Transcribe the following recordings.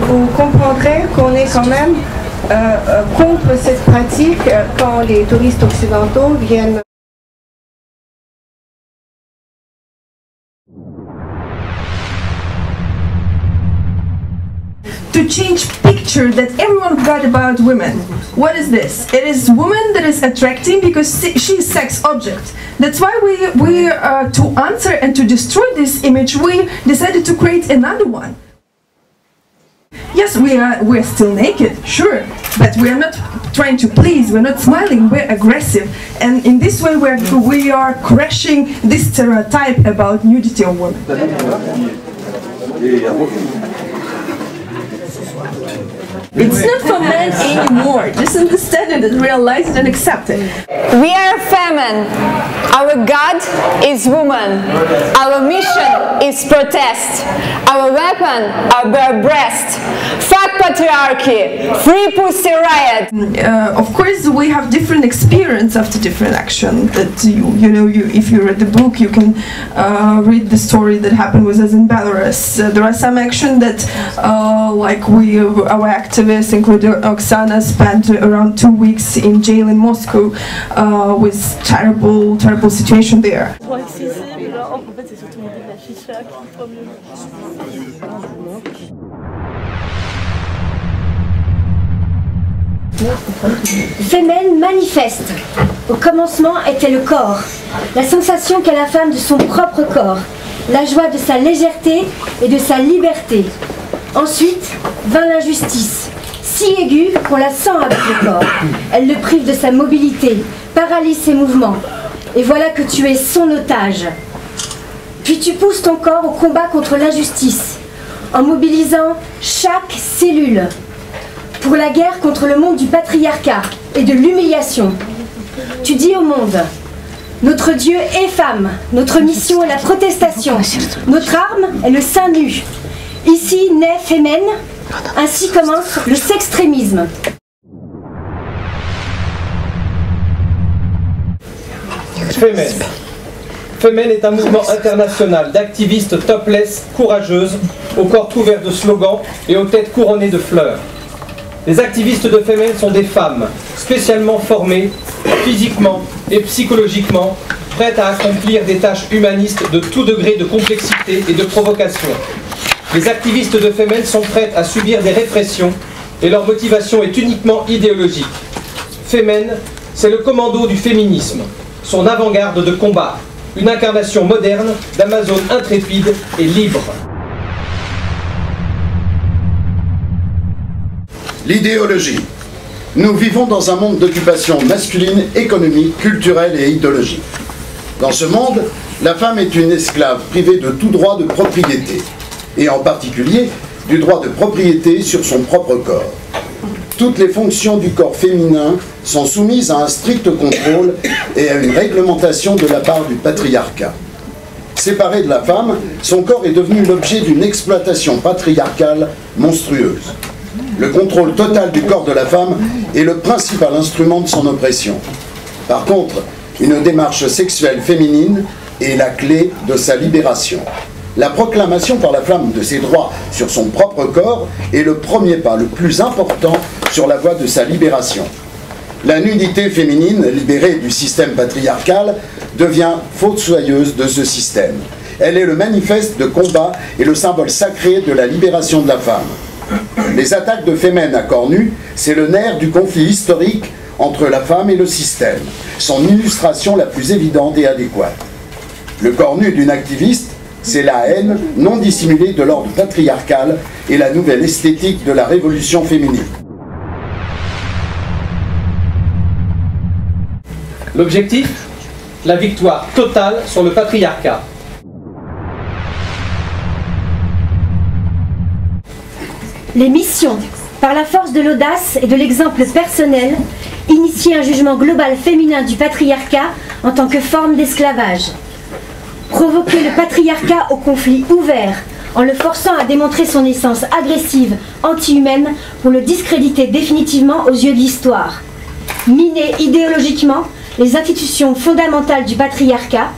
Vous comprendrez qu'on est quand même contre cette pratique quand les touristes occidentaux viennent. To change picture that everyone got about women. What is this? It is woman that is attracting because she is sex object. That's why we to answer and to destroy this image, we decided to create another one. Yes, we're still naked, sure, but we are not trying to please, we're not smiling, we're aggressive. And in this way we are crashing this stereotype about nudity of women. It's not for men anymore. Just understand it and realize it and accept it. We are feminine. Our God is woman. Our mission is protest. Our weapon, our bare breast. Fuck patriarchy. Free pussy riot. Of course, we have different experience after different action. That if you read the book, you can read the story that happened with us in Belarus. There are some action that, our activists, including Oksana, spent around 2 weeks in jail in Moscow with terrible situation there. Femen manifeste. Au commencement était le corps, la sensation qu'a la femme de son propre corps, la joie de sa légèreté et de sa liberté. Ensuite vint l'injustice, si aiguë qu'on la sent avec le corps. Elle le prive de sa mobilité, paralyse ses mouvements. Et voilà que tu es son otage. Puis tu pousses ton corps au combat contre l'injustice, en mobilisant chaque cellule pour la guerre contre le monde du patriarcat et de l'humiliation. Tu dis au monde, notre Dieu est femme, notre mission est la protestation, notre arme est le sein nu. Ici naît Femen, ainsi commence le sextrémisme. Femen. Femen est un mouvement international d'activistes topless, courageuses, au corps couvert de slogans et aux têtes couronnées de fleurs. Les activistes de Femen sont des femmes, spécialement formées, physiquement et psychologiquement, prêtes à accomplir des tâches humanistes de tout degré de complexité et de provocation. Les activistes de Femen sont prêtes à subir des répressions et leur motivation est uniquement idéologique. Femen, c'est le commando du féminisme, son avant-garde de combat, une incarnation moderne d'Amazone intrépide et libre. L'idéologie. Nous vivons dans un monde d'occupation masculine, économique, culturelle et idéologique. Dans ce monde, la femme est une esclave privée de tout droit de propriété, et en particulier du droit de propriété sur son propre corps. Toutes les fonctions du corps féminin sont soumises à un strict contrôle et à une réglementation de la part du patriarcat. Séparé de la femme, son corps est devenu l'objet d'une exploitation patriarcale monstrueuse. Le contrôle total du corps de la femme est le principal instrument de son oppression. Par contre, une démarche sexuelle féminine est la clé de sa libération. La proclamation par la femme de ses droits sur son propre corps est le premier pas, le plus important sur la voie de sa libération. La nudité féminine, libérée du système patriarcal, devient fossoyeuse de ce système. Elle est le manifeste de combat et le symbole sacré de la libération de la femme. Les attaques de Femen à corps nu, c'est le nerf du conflit historique entre la femme et le système, son illustration la plus évidente et adéquate. Le corps nu d'une activiste, c'est la haine non dissimulée de l'ordre patriarcal et la nouvelle esthétique de la révolution féminine. L'objectif ? La victoire totale sur le patriarcat. Les missions, par la force de l'audace et de l'exemple personnel, initier un jugement global féminin du patriarcat en tant que forme d'esclavage. Provoquer le patriarcat au conflit ouvert en le forçant à démontrer son essence agressive, anti-humaine, pour le discréditer définitivement aux yeux de l'histoire. Miner idéologiquement les institutions fondamentales du patriarcat,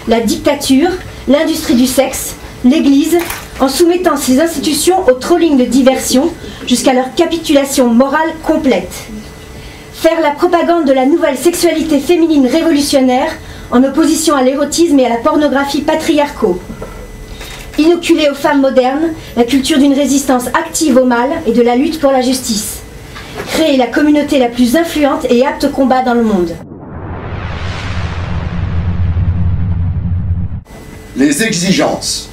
la dictature, l'industrie du sexe, l'Église, en soumettant ces institutions au trolling de diversion jusqu'à leur capitulation morale complète. Faire la propagande de la nouvelle sexualité féminine révolutionnaire en opposition à l'érotisme et à la pornographie patriarcaux. Inoculer aux femmes modernes la culture d'une résistance active au mal et de la lutte pour la justice. Créer la communauté la plus influente et apte au combat dans le monde. Les exigences.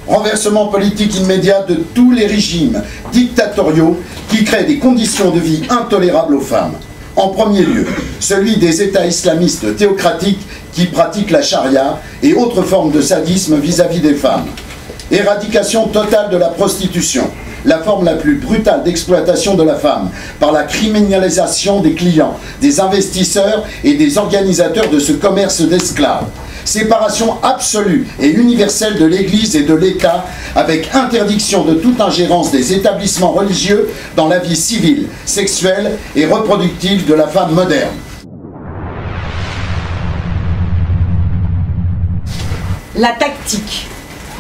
Renversement politique immédiat de tous les régimes dictatoriaux qui créent des conditions de vie intolérables aux femmes. En premier lieu, celui des États islamistes théocratiques qui pratiquent la charia et autres formes de sadisme vis-à-vis des femmes. Éradication totale de la prostitution, la forme la plus brutale d'exploitation de la femme, par la criminalisation des clients, des investisseurs et des organisateurs de ce commerce d'esclaves. Séparation absolue et universelle de l'Église et de l'État, avec interdiction de toute ingérence des établissements religieux dans la vie civile, sexuelle et reproductive de la femme moderne. La tactique,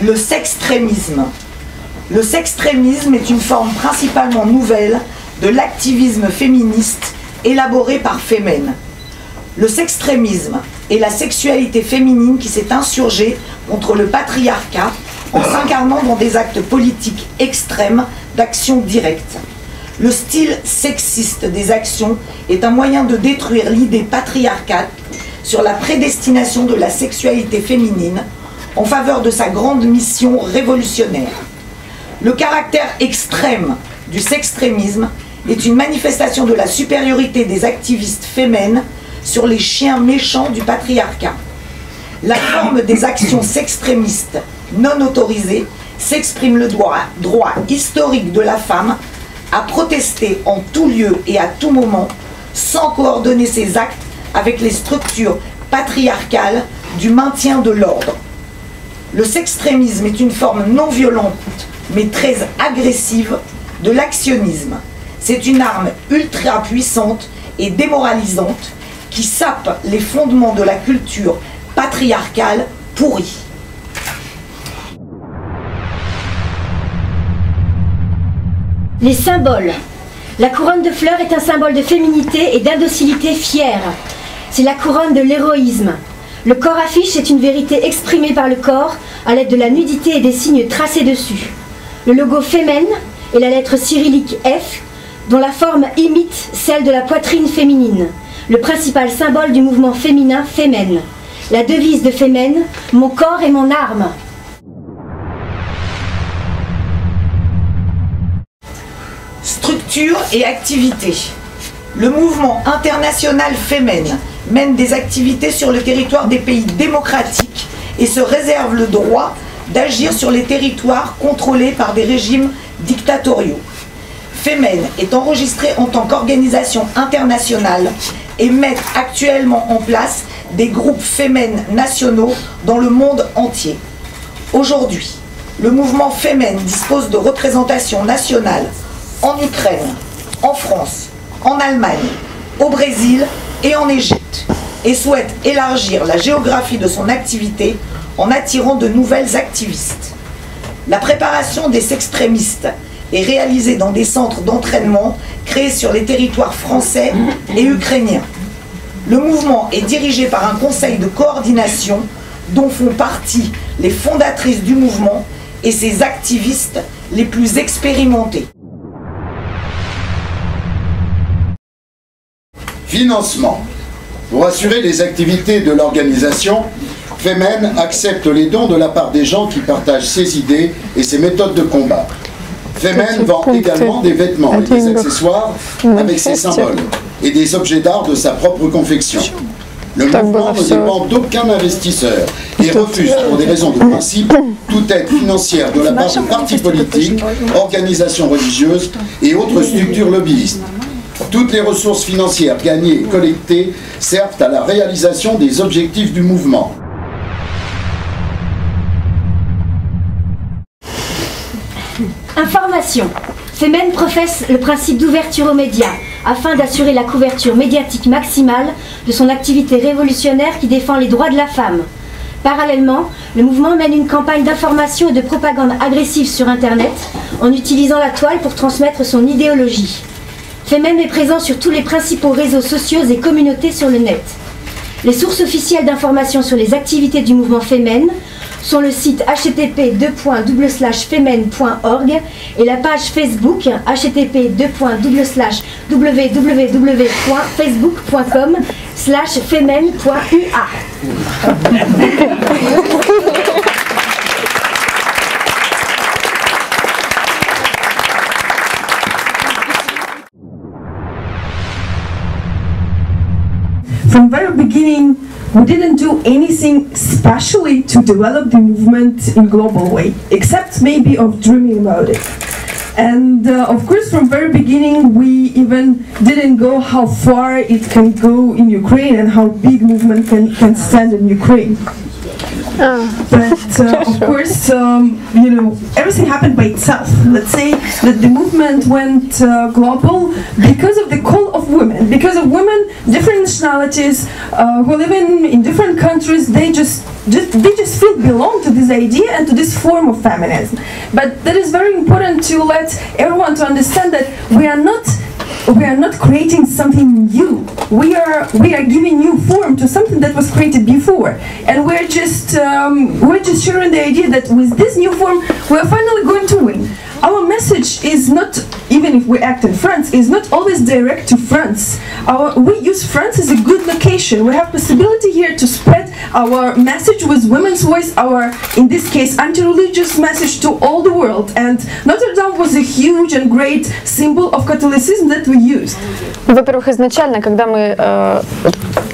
le sextrémisme. Le sextrémisme est une forme principalement nouvelle de l'activisme féministe élaboré par Femen. Le sextrémisme est la sexualité féminine qui s'est insurgée contre le patriarcat en s'incarnant dans des actes politiques extrêmes d'action directe. Le style sexiste des actions est un moyen de détruire l'idée patriarcale sur la prédestination de la sexualité féminine en faveur de sa grande mission révolutionnaire. Le caractère extrême du sextrémisme est une manifestation de la supériorité des activistes fémènes sur les chiens méchants du patriarcat. La forme des actions sextrémistes non autorisées s'exprime le droit historique de la femme à protester en tout lieu et à tout moment sans coordonner ses actes avec les structures patriarcales du maintien de l'ordre. Le sextrémisme est une forme non violente mais très agressive de l'actionnisme. C'est une arme ultra puissante et démoralisante qui sape les fondements de la culture patriarcale pourrie. Les symboles. La couronne de fleurs est un symbole de féminité et d'indocilité fière. C'est la couronne de l'héroïsme. Le corps affiche est une vérité exprimée par le corps à l'aide de la nudité et des signes tracés dessus. Le logo Femen est la lettre cyrillique F, dont la forme imite celle de la poitrine féminine, le principal symbole du mouvement féminin Femen. La devise de Femen, mon corps est mon arme. Structure et activité. Le mouvement international Femen mène des activités sur le territoire des pays démocratiques et se réserve le droit d'agir sur les territoires contrôlés par des régimes dictatoriaux. Femen est enregistré en tant qu'organisation internationale et met actuellement en place des groupes Femen nationaux dans le monde entier. Aujourd'hui, le mouvement Femen dispose de représentations nationales en Ukraine, en France, en Allemagne, au Brésil et en Égypte, et souhaite élargir la géographie de son activité en attirant de nouvelles activistes. La préparation des sextrémistes est réalisée dans des centres d'entraînement créés sur les territoires français et ukrainiens. Le mouvement est dirigé par un conseil de coordination dont font partie les fondatrices du mouvement et ses activistes les plus expérimentés. Financement. Pour assurer les activités de l'organisation, Femen accepte les dons de la part des gens qui partagent ses idées et ses méthodes de combat. Femen vend également des vêtements et des accessoires avec ses symboles et des objets d'art de sa propre confection. Le mouvement ne dépend d'aucun investisseur et refuse, pour des raisons de principe, toute aide financière de la part de partis politiques, organisations religieuses et autres structures lobbyistes. Toutes les ressources financières gagnées et collectées servent à la réalisation des objectifs du mouvement. Information. Femen professe le principe d'ouverture aux médias afin d'assurer la couverture médiatique maximale de son activité révolutionnaire qui défend les droits de la femme. Parallèlement, le mouvement mène une campagne d'information et de propagande agressive sur Internet en utilisant la toile pour transmettre son idéologie. Femen est présent sur tous les principaux réseaux sociaux et communautés sur le net. Les sources officielles d'informations sur les activités du mouvement Femen sont le site http://femen.org et la page Facebook http://www.facebook.com/femen.ua. From very beginning, we didn't do anything specially to develop the movement in global way, except maybe of dreaming about it. And of course, from very beginning, we even didn't go how far it can go in Ukraine and how big movement can stand in Ukraine. But of course, you know, everything happened by itself. Let's say that the movement went global because of the call of women. Because of women, different nationalities who live in different countries, they just feel belong to this idea and to this form of feminism. But that is very important to let everyone to understand that we are not creating something new. We are giving new form to something that was created before, and we're just sharing the idea that with this new form we are finally going to win. Our message is not, even if we act in France, is not always direct to France. We use France as a good location. We have possibility here to spread our message with women's voice, our, in this case, anti-religious message to all the world. And Notre Dame was a huge and great symbol of Catholicism that we used. Во-первых, изначально, когда мы,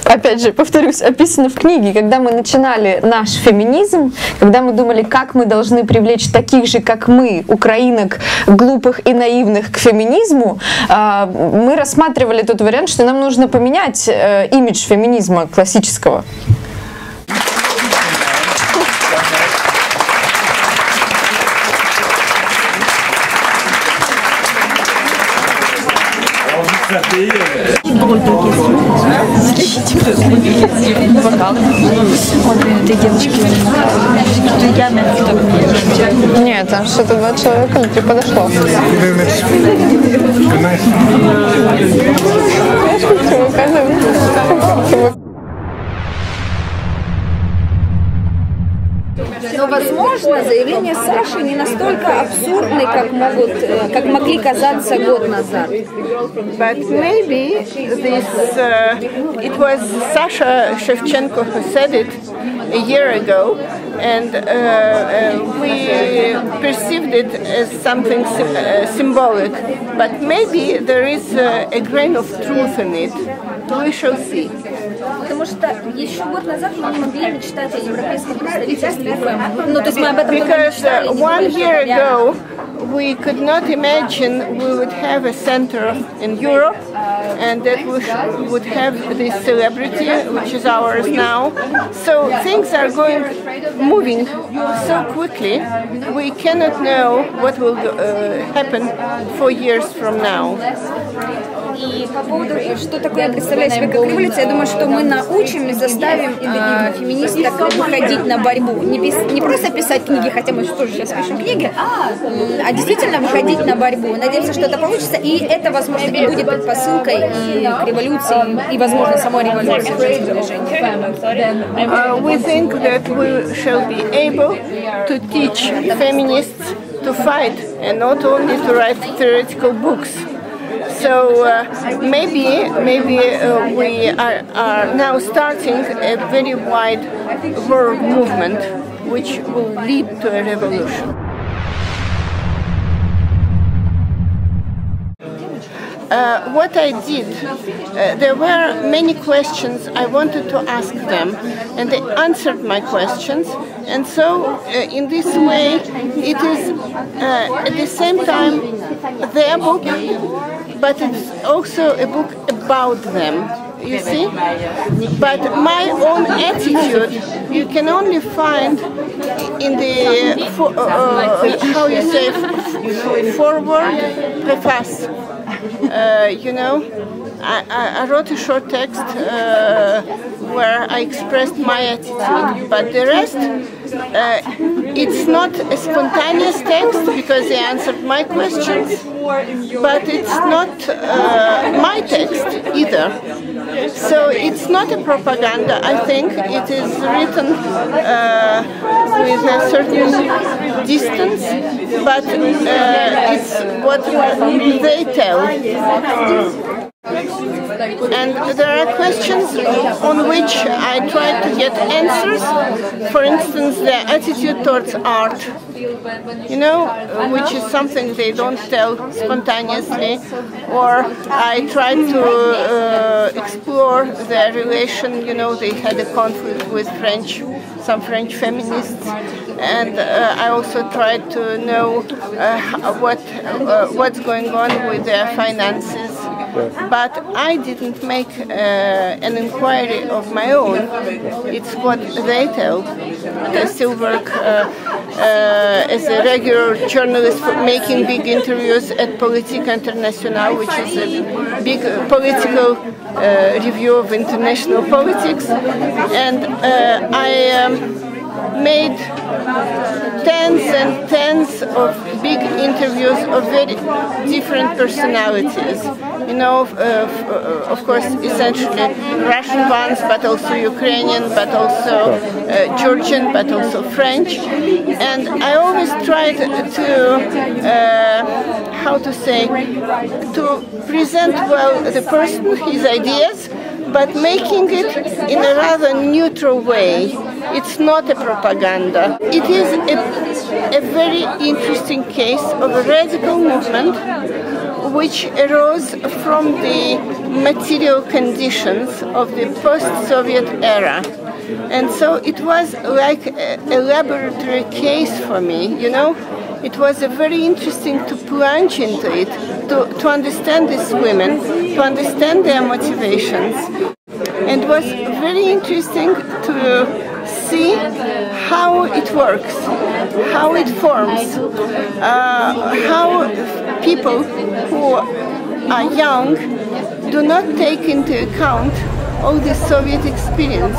опять же, повторюсь, описано в книге, когда мы начинали наш феминизм, когда мы думали, как мы должны привлечь таких же, как мы, украинок, глупых и наивных к феминизму, мы рассматривали тот вариант, что нам нужно поменять имидж феминизма классического. Нет, там что-то 2 человека не подошло. Но, возможно, заявления Саши не настолько абсурдны, как могли казаться год назад. But maybe this, it was Sasha Shevchenko who said it a year ago, and we perceived it as something symbolic. But maybe there is a grain of truth in it. We shall see. Потому что еще год назад мы не могли мечтать о европейском представительстве ФЭМ. Ну, то есть мы об этом мечтали. Because 1 year ago we could not imagine we would have a center in Europe and that we would have this celebrity, which is ours now. So things are moving so quickly, we cannot know what will happen 4 years from now. И по поводу, что такое представляет себе как революция, я думаю, что мы научим и заставим феминисток выходить на борьбу. Не просто писать книги, хотя мы тоже сейчас пишем книги, а действительно выходить на борьбу. Надеемся, что это получится, и это, возможно, и будет предпосылкой и к революции, и, возможно, самой революции женского движения. We think that we shall be able to teach feminists to fight and not only to write theoretical books. So maybe we are now starting a very wide world movement which will lead to a revolution. What I did, there were many questions I wanted to ask them, and they answered my questions, and so in this way it is at the same time their book, but it's also a book about them, you see? But my own attitude you can only find in the, how you say, forward preface. You know, I wrote a short text where I expressed my attitude, but the rest, it's not a spontaneous text because they answered my questions, but it's not my text either. So it's not a propaganda. I think it is written with a certain distance, but it's what they tell. And there are questions on which I try to get answers. For instance, their attitude towards art, you know, which is something they don't tell spontaneously. Or I try to explore their relation. You know, they had a conflict with some French feminists, and I also tried to know what's going on with their finances. But I didn't make an inquiry of my own. It's what they tell. I still work as a regular journalist making big interviews at Politica International, which is a big political review of international politics. And I made tens and tens of big interviews of very different personalities. You know, of course, essentially Russian ones, but also Ukrainian, but also Georgian, but also French. And I always tried to, how to say, to present well the person, his ideas, but making it in a rather neutral way. It's not a propaganda. It is a very interesting case of a radical movement which arose from the material conditions of the post-Soviet era. And so it was like a laboratory case for me, you know. It was very interesting to plunge into it, to understand these women, to understand their motivations. And it was very interesting to see how it works, how it forms, how people who are young do not take into account all the Soviet experience.